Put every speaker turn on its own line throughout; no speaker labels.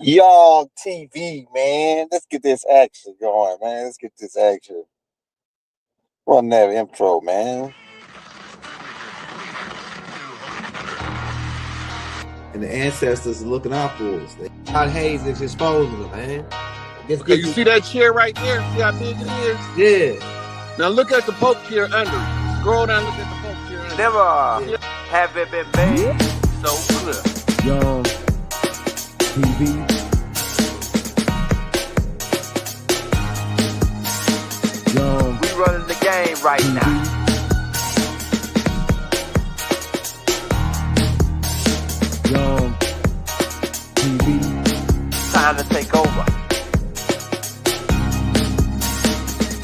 Y'all TV, man. Let's get this action going, man. Let's get this action. Run that intro, man.
And the ancestors are looking out for us. God Hayes is exposing them, man.
Okay, you see that chair right there? See how big it is?
Yeah.
Now look at the Pope chair under it. Scroll down, look at the Pope chair under it.
Never have it been made so clear.
Young TV.
We running the game right now.
Young TV.
Time to take over.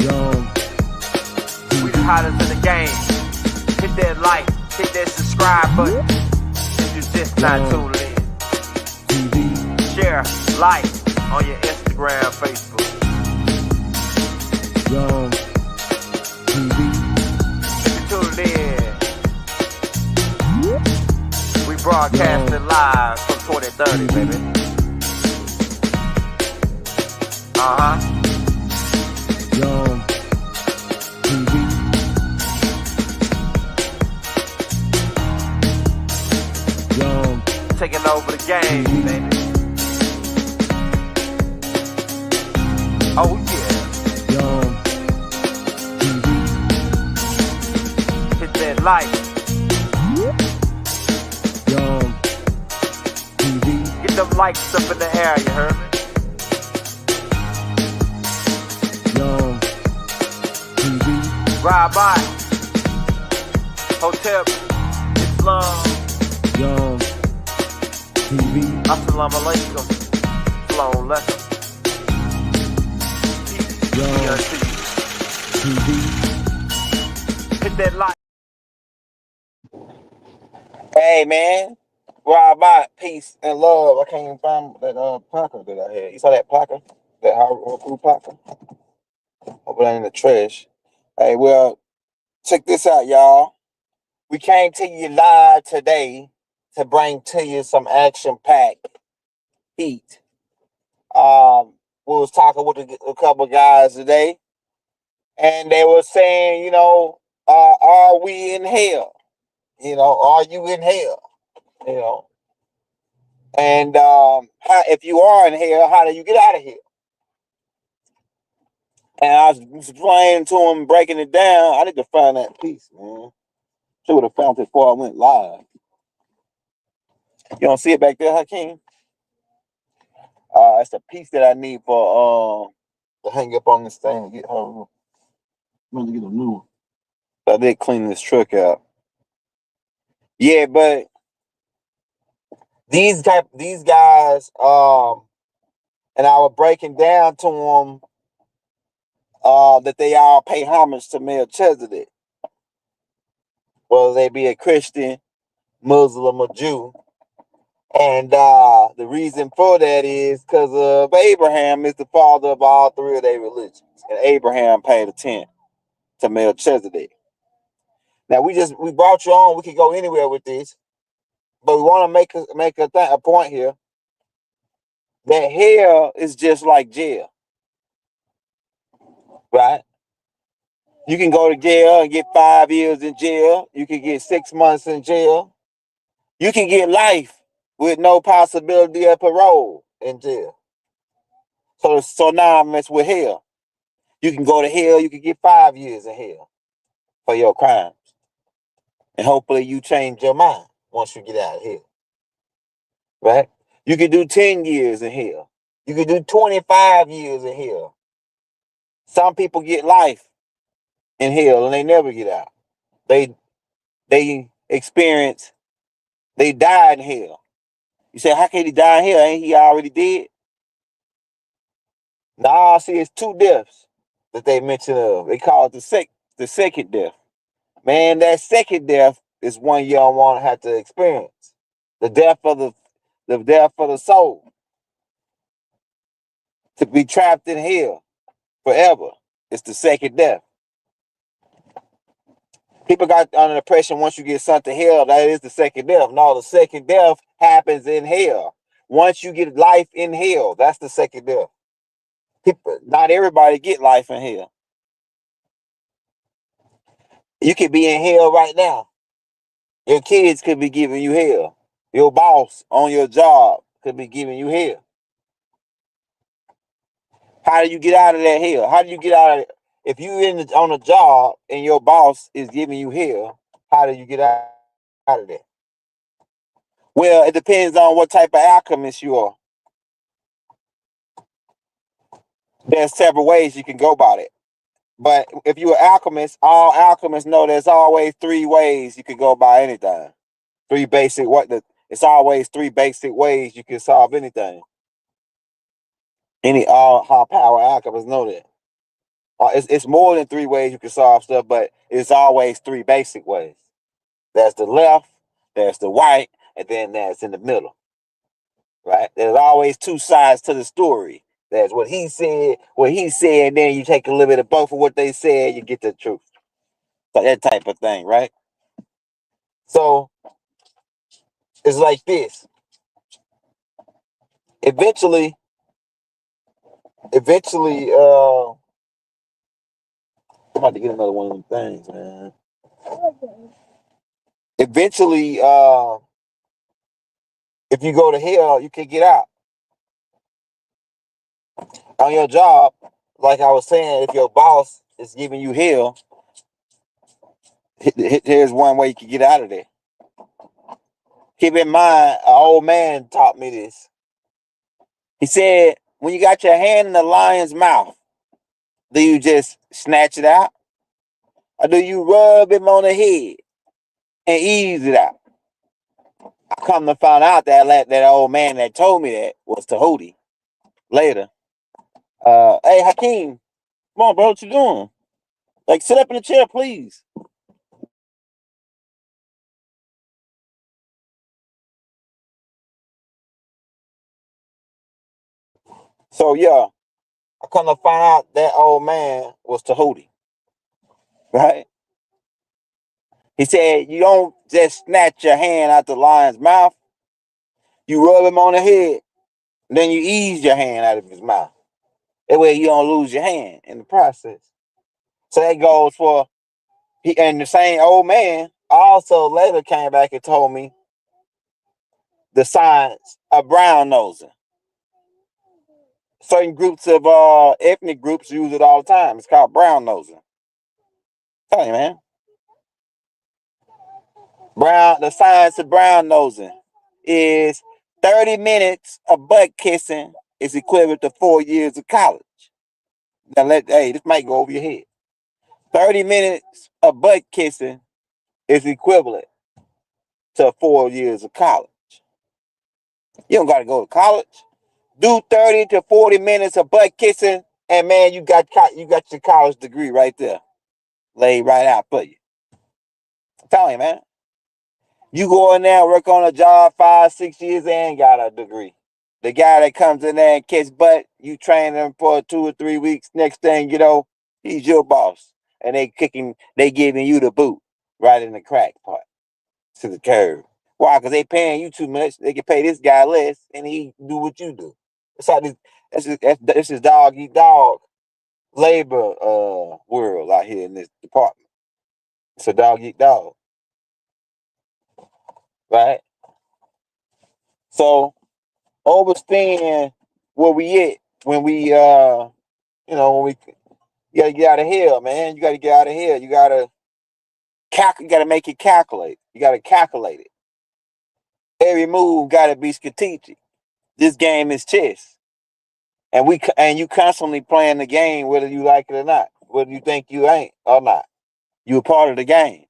Young
We the hottest in the game. Hit that like, hit that subscribe button. If you just not tuned in.
TV.
Share, like on your Instagram, Facebook.
Young TV.
If you tuned in, we broadcasting live from 2030, baby.
Young TV. Young
Taking over the game, baby. Oh yeah.
Young TV.
Hit that like.
Young TV.
Get them likes up in the air, you heard me?
Young TV.
Ride by. Hotel Islam.
Young TV.
Assalamu alaikum. Flown lesson. Peace be
Young
unto you.
TV.
Hit that like.
Hey, man. Ride by, peace and love. I can't even find that placard that I had. You saw that placard? That Haru placard? Over there in the trash. Hey, well, check this out, y'all. We came to you live today to bring to you some action-packed heat. We was talking with a couple of guys today, and they were saying, are we in hell? Are you in hell? And if you are in hell, how do you get out of here? And I was explaining to him, breaking it down. I need to find that piece, man. Should would have found it before I went live. You don't see it back there, Hakeem? It's a piece that I need for to hang up on this thing to get her. I'm gonna get a new one. I did clean this truck out. Yeah, but these guys, and I was breaking down to them that they all pay homage to Melchizedek, whether they be a Christian, Muslim, or Jew. And the reason for that is because of Abraham is the father of all three of their religions. And Abraham paid a tenth to Melchizedek. Now, we brought you on. We could go anywhere with this. But we want to make a point here that hell is just like jail. Right? You can go to jail and get 5 years in jail. You can get 6 months in jail. You can get life with no possibility of parole in jail. So now I'm messing with hell. You can go to hell. You can get 5 years in hell for your crimes. And hopefully you change your mind once you get out of hell. Right? You can do 10 years in hell. You can do 25 years in hell. Some people get life in hell and they never get out. They die in hell. You say, how can he die in hell? Ain't he already dead? Nah, see, it's 2 deaths that they mention of. They call it the second death. Man, that second death is one you don't want to have to experience. The death of the soul. To be trapped in hell forever. It's the second death. People got under the impression once you get sent to hell, that is the second death. No, the second death happens in hell. Once you get life in hell, that's the second death. People, not everybody get life in hell. You could be in hell right now. Your kids could be giving you hell. Your boss on your job could be giving you hell. How do you get out of that hell? How do you get out of it? If you on a job and your boss is giving you hell, how do you get out of that? Well, it depends on what type of alchemist you are. There's several ways you can go about it. But if you're an alchemist, all alchemists know there's always three ways you can go about anything. It's always three basic ways you can solve anything. Any all high power alchemists know that. It's more than three ways you can solve stuff, but it's always three basic ways. There's the left, there's the right, and then there's in the middle. Right? There's always two sides to the story. There's what he said, and then you take a little bit of both of what they said, you get the truth. So that type of thing, right? So it's like this. Eventually, I'm about to get another one of them things, man. Eventually, if you go to hell, you can get out. On your job, like I was saying, if your boss is giving you hell, here's one way you can get out of there. Keep in mind, an old man taught me this. He said, when you got your hand in the lion's mouth, do you just snatch it out? Or do you rub him on the head and ease it out? I come to find out that old man that told me that was Tahuti later. Hey, Hakeem, come on, bro, what you doing? Like, sit up in the chair, please. So, yeah, I come to find out that old man was Tahuti, right? He said, you don't just snatch your hand out the lion's mouth. You rub him on the head, then you ease your hand out of his mouth. That way you don't lose your hand in the process. So that goes for and the same old man also later came back and told me the science of brown nosing. Certain groups of ethnic groups use it all the time. It's called brown nosing. Tell you, man. The science of brown nosing is 30 minutes of butt kissing is equivalent to 4 years of college. Now this might go over your head. 30 minutes of butt kissing is equivalent to 4 years of college. You don't got to go to college. Do 30 to 40 minutes of butt kissing, and man, you got your college degree right there, laid right out for you. I'm telling you, man. You go in there, work on a job 5-6 years, and got a degree. The guy that comes in there and kiss butt, you train him for 2 or 3 weeks. Next thing you know, he's your boss, and they giving you the boot right in the crack part to the curb. Why? Because they paying you too much. They can pay this guy less, and he do what you do. That's how this is dog eat dog labor world out here in this department. It's a dog eat dog, right? So overstand where we at when we when we you gotta get out of here, man. You gotta get out of here. You gotta make it calculate. You gotta calculate it. Every move gotta be strategic. This game is chess. And you constantly playing the game whether you like it or not, whether you think you ain't or not. You're a part of the game.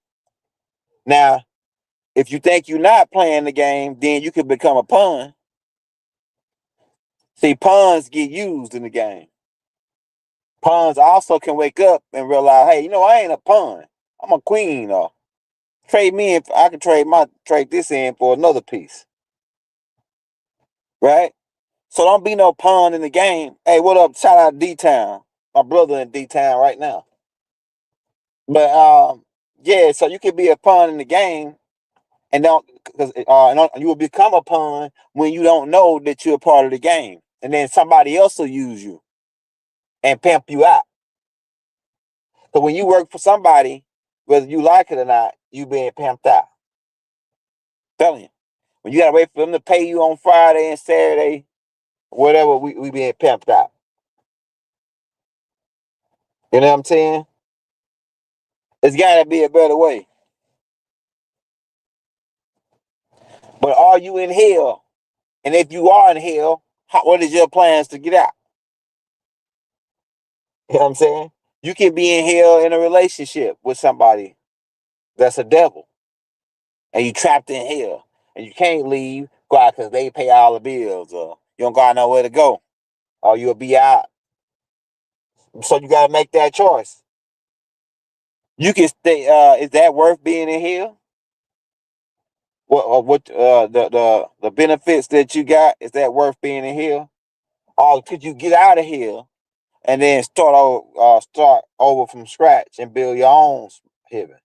Now, if you think you're not playing the game, then you can become a pawn. See, pawns get used in the game. Pawns also can wake up and realize, hey, I ain't a pawn. I'm a queen. Or trade me if I can trade this in for another piece, right? So don't be no pawn in the game. Hey, what up? Shout out D Town, my brother in D Town right now. But yeah, so you could be a pawn in the game, and you will become a pawn when you don't know that you're a part of the game, and then somebody else will use you and pimp you out. So when you work for somebody, whether you like it or not, you being pimped out. I'm telling you, when you gotta wait for them to pay you on Friday and Saturday, whatever, we being pimped out. You know what I'm saying? There's gotta be a better way. But are you in hell? And if you are in hell, what is your plans to get out? You know what I'm saying? You can be in hell in a relationship with somebody that's a devil, and you trapped in hell, and you can't leave because they pay all the bills, or you don't got nowhere to go, or you'll be out. So you gotta make that choice. You can stay. Is that worth being in hell? What the benefits that you got, is that worth being in hell? Or could you get out of hell and then start over from scratch and build your own heaven?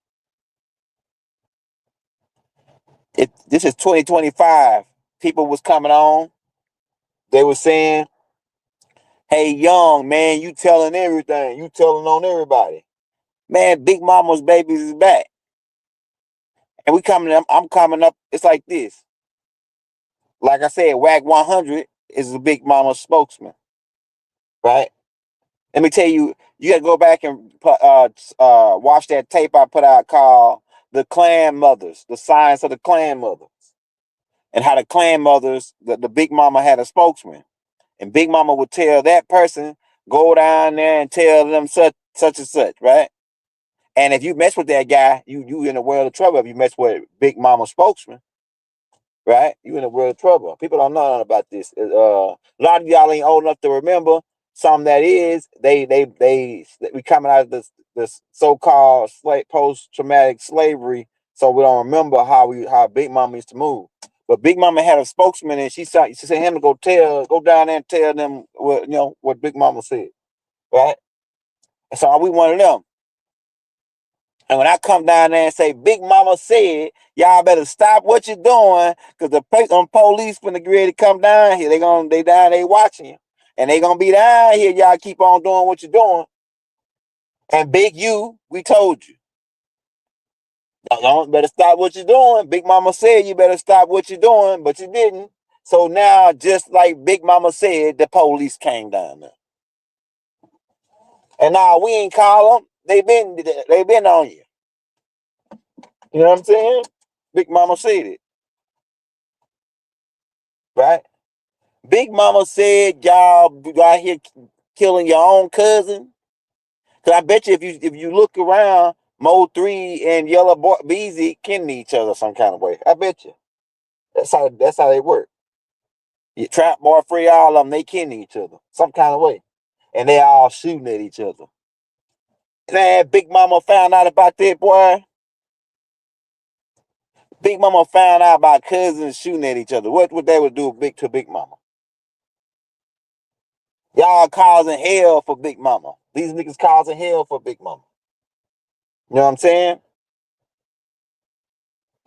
This is 2025. People was coming on. They were saying, "Hey, young man, you telling everything. You telling on everybody. Man, Big Mama's babies is back, and we coming. I'm coming up. It's like this. Like I said, WAC 100 is the Big Mama spokesman, right? Let me tell you, you got to go back and watch that tape I put out called "The Clan Mothers," the science of the clan mothers, and how the clan mothers, the Big Mama had a spokesman, and Big Mama would tell that person, go down there and tell them such and such, right? And if you mess with that guy, you in a world of trouble. If you mess with Big Mama spokesman, right? You in a world of trouble. People don't know nothing about this. A lot of y'all ain't old enough to remember. Some that is, we coming out of this so-called post-traumatic slavery, so we don't remember how Big Mama used to move. But Big Mama had a spokesman, and she sent him to go down there and tell them what Big Mama said, right? And so we one of them. And when I come down there and say, Big Mama said, y'all better stop what you're doing, because the police finna get ready to come down here. They watching you. And they gonna be down here. Y'all keep on doing what you're doing. And Big U, we told you. Y'all better stop what you're doing. Big Mama said you better stop what you're doing, but you didn't. So now, just like Big Mama said, the police came down there. And now we ain't call them. They been on you. You know what I'm saying? Big Mama said it, right? Big Mama said y'all out here killing your own cousin. Cause I bet you if you look around, Mo3 and Yellow Boy Beezy kin each other some kind of way. I bet you. That's how they work. You Trap Boy Free, all of them, they kin each other some kind of way, and they all shooting at each other. Man, Big Mama found out about that, boy. Big Mama found out about cousins shooting at each other. What would they would do to Big Mama? Y'all causing hell for Big Mama. These niggas causing hell for Big Mama. You know what I'm saying?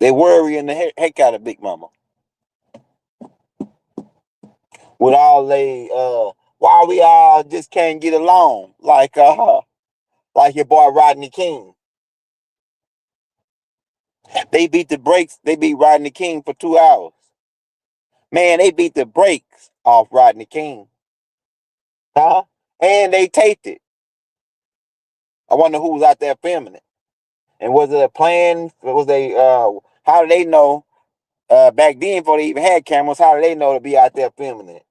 They worrying the heck out of Big Mama. With all they why we all just can't get along. Like your boy Rodney King. They beat Rodney King for 2 hours. Man, they beat the brakes off Rodney King. Huh? And they taped it. I wonder who was out there filming it. And was it a plan? Was they how do they know back then before they even had cameras, how do they know to be out there filming it?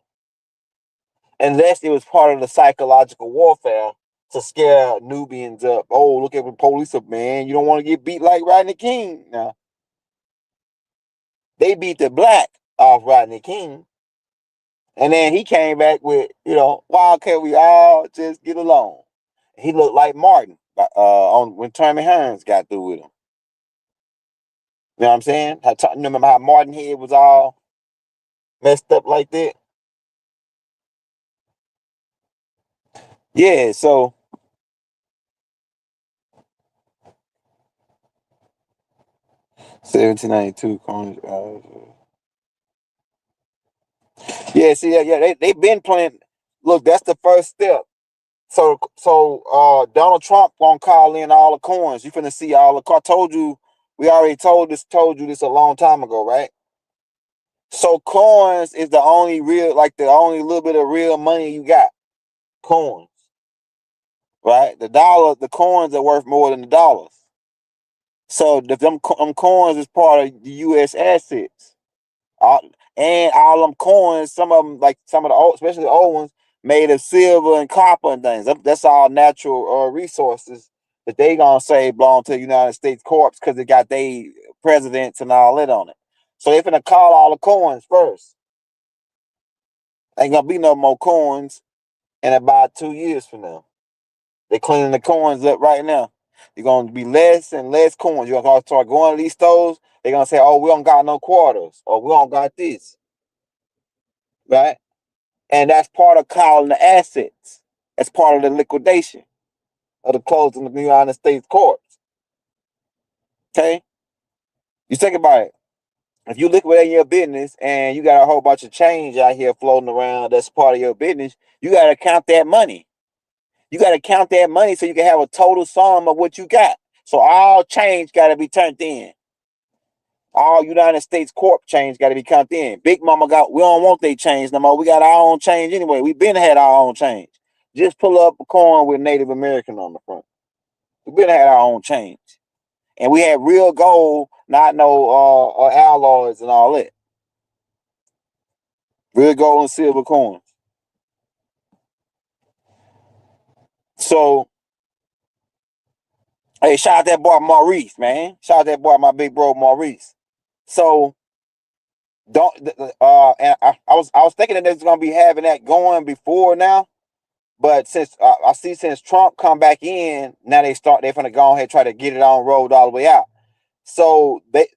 Unless it was part of the psychological warfare to scare Nubians up. Oh, look at the police up, man. You don't want to get beat like Rodney King. Now, they beat the black off Rodney King. And then he came back with, why can't we all just get along? He looked like Martin on when Tommy Hearns got through with him. You know what I'm saying? Remember how Martin head was all messed up like that? Yeah, so 1792 coins. Yeah, see, yeah, they been playing. Look, that's the first step. So Donald Trump gonna call in all the coins. You finna see all the coins. Told you, we already told you this a long time ago, right? So coins is the only real, like the only little bit of real money you got. Coins, right? The coins are worth more than the dollars. So them coins is part of the U.S. assets. All, and all them coins, some of them, like some of the old, especially the old ones, made of silver and copper and things. That's all natural resources that they gonna say belong to the United States corps because they got they presidents and all that on it. So they finna call all the coins first. Ain't gonna be no more coins in about 2 years from now. They're cleaning the coins up right now. You're gonna be less and less coins. You're gonna start going to these stores. They're gonna say, "Oh, we don't got no quarters," or "We don't got this," right? And that's part of calling the assets. That's part of the liquidation of the closing of the United States courts. Okay, you think about it. If you liquidate your business and you got a whole bunch of change out here floating around, that's part of your business. You got to count that money. You got to count that money so you can have a total sum of what you got. So all change got to be turned in. All United States corp change got to be counted in. Big Mama we don't want they change no more. We got our own change anyway. We been had our own change. Just pull up a coin with Native American on the front. We been had our own change. And we had real gold, not no alloys and all that. Real gold and silver coins. So, hey, shout out that boy Maurice, man. Shout out that boy, my big bro Maurice. So don't and I was thinking that they're gonna be having that going before now. But since I see since Trump come back in, now they're gonna go ahead and try to get it on road all the way out. So they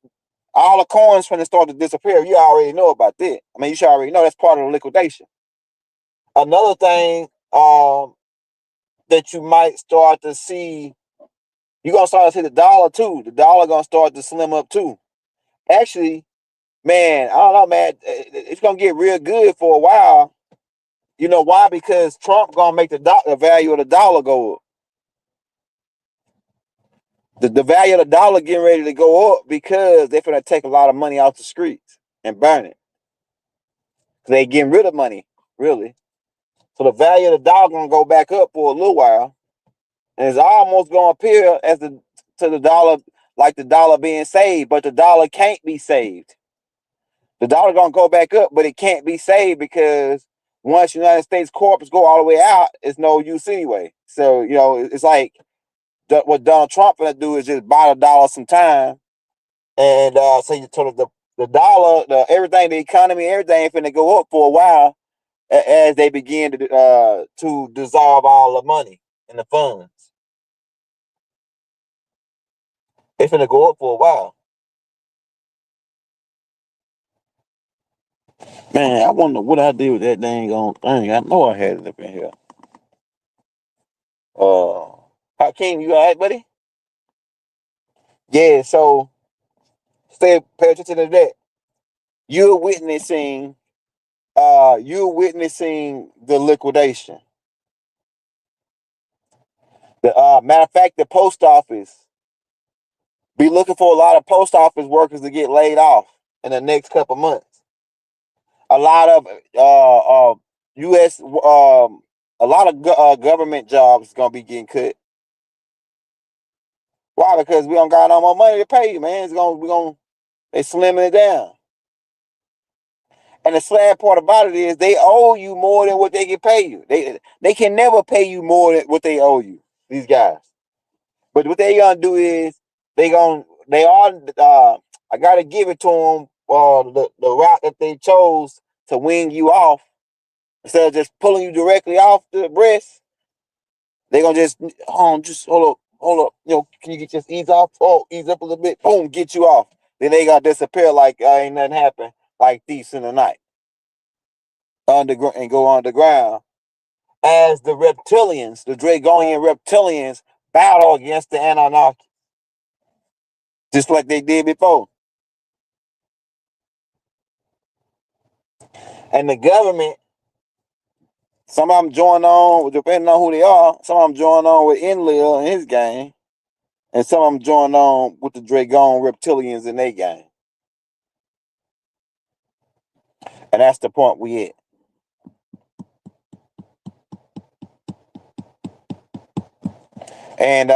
all the coins gonna start to disappear. You already know about that. I mean, you should already know that's part of the liquidation. Another thing that you might start to see, you're gonna start to see the dollar too. The dollar gonna start to slim up too. Actually, man, I don't know, man. It's gonna get real good for a while. You know why? Because Trump gonna make the value of the dollar go up. The value of the dollar getting ready to go up because they're gonna take a lot of money off the streets and burn it. They getting rid of money, really. So the value of the dollar gonna go back up for a little while, and it's almost gonna appear as the dollar, like the dollar being saved, but the dollar can't be saved. The dollar gonna go back up, but it can't be saved because once United States corps go all the way out, it's no use anyway. So it's like what Donald Trump gonna do is just buy the dollar some time. And so the dollar, everything, the economy, everything finna go up for a while as they begin to dissolve all the money in the funds. It's finna go up for a while. Man, I wonder what I did with that dang on thing. I know I had it up in here. Uh, Hakeem, you all right, buddy? Yeah. So pay attention to that. You're witnessing. You're witnessing the liquidation. The matter of fact, the post office be looking for a lot of post office workers to get laid off in the next couple months. A lot of U.S. A lot of government jobs is gonna be getting cut. Why? Because we don't got no more money to pay you, man. They slimming it down. And the sad part about it is they owe you more than what they can pay you. They can never pay you more than what they owe you. These guys. But what they gonna do is they are I gotta give it to them the route that they chose to wing you off instead of just pulling you directly off the breast. They gonna just hold up. Can you just ease off? Oh, ease up a little bit. Boom, get you off. Then they gotta disappear like ain't nothing happened, like thieves in the night, underground and go underground. As the reptilians, the Dragonian reptilians, battle against the Anunnaki, just like they did before. And the government, some of them join on, depending on who they are, some of them join on with Enlil and his gang, and some of them join on with the Dragon reptilians in their gang. And that's the point we at. And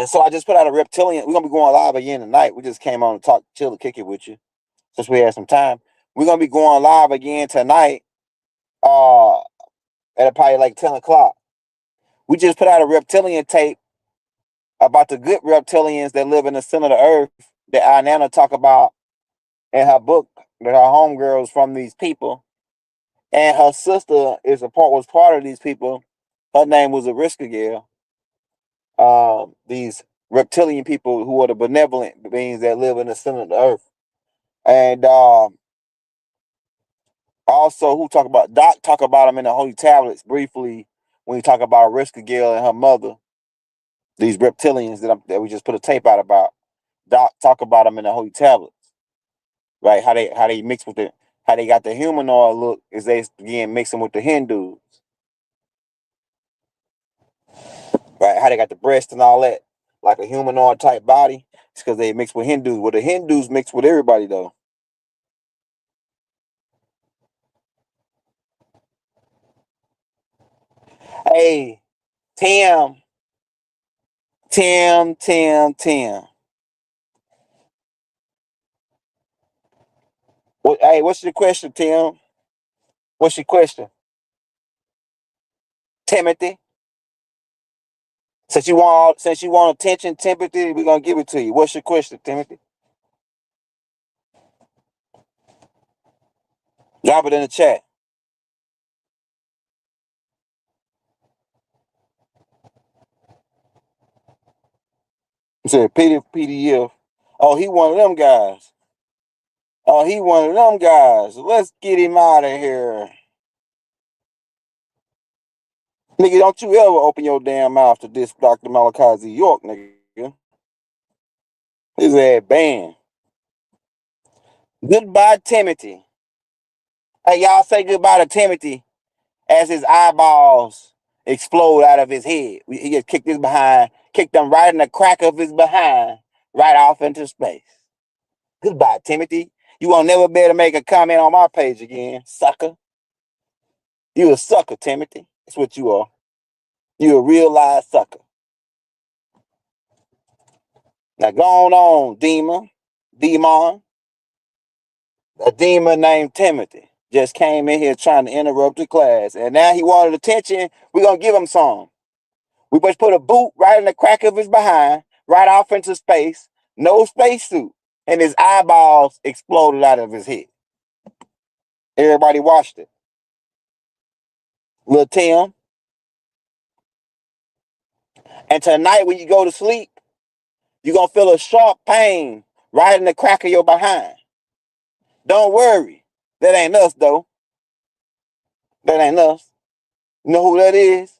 so I just put out a reptilian. We're gonna be going live again tonight. We just came on to talk, chill, to kick it with you, since we had some time. We're gonna be going live again tonight, at probably like 10 o'clock. We just put out a reptilian tape about the good reptilians that live in the center of the earth that Nana talk about in her book, that her homegirls from these people, and her sister was part of these people. Her name was Ariska Gale. These reptilian people who are the benevolent beings that live in the center of the earth. And also who talk about Doc talk about them in the Holy Tablets briefly when he talk about Ariska Gale and her mother, these reptilians that we just put a tape out about. Doc talk about them in the Holy Tablets, right? How they mix with how they got the humanoid look is they again mixing with the Hindus, right? How they got the breast and all that, like a humanoid type body. It's because they mix with Hindus. Well, the Hindus mix with everybody though. Hey, Tim, Tim. Hey, what's your question, Tim? What's your question, Timothy? Since you want attention, Timothy, we're gonna give it to you. What's your question, Timothy? Drop it in the chat. You said PDF. Oh, he one of them guys. Oh, he one of them guys. Let's get him out of here. Nigga, don't you ever open your damn mouth to diss Dr. Malachi York, nigga. His ass banned. Goodbye, Timothy. Hey, y'all say goodbye to Timothy as his eyeballs explode out of his head. He just kicked his behind, kicked them right in the crack of his behind, right off into space. Goodbye, Timothy. You won't never be able to make a comment on my page again, sucker. You a sucker, Timothy. That's what you are. You a real live sucker. Now go on, demon. A demon named Timothy just came in here trying to interrupt the class, and now he wanted attention. We're gonna give him some. We just put a boot right in the crack of his behind, right off into space, no spacesuit, and his eyeballs exploded out of his head. Everybody watched it. Little Tim. And tonight when you go to sleep, you're gonna feel a sharp pain right in the crack of your behind. Don't worry. That ain't us though. That ain't us. You know who that is?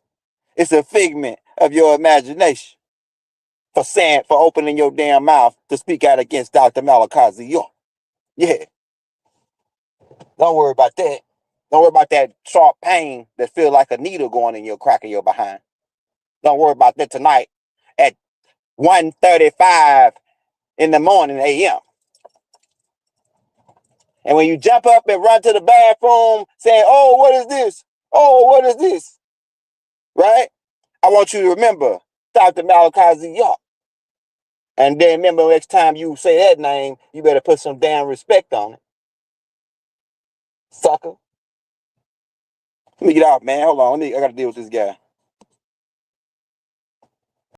It's a figment of your imagination for opening your damn mouth to speak out against Dr. Malachi York. Yeah. Don't worry about that. Don't worry about that sharp pain that feels like a needle going in your crack of your behind. Don't worry about that tonight at 1:35 in the morning a.m. And when you jump up and run to the bathroom saying, oh, what is this? Oh, what is this? Right? I want you to remember Dr. Malachi York. And then remember next time you say that name, you better put some damn respect on it. Sucker. Let me get off, man. Hold on. I got to deal with this guy.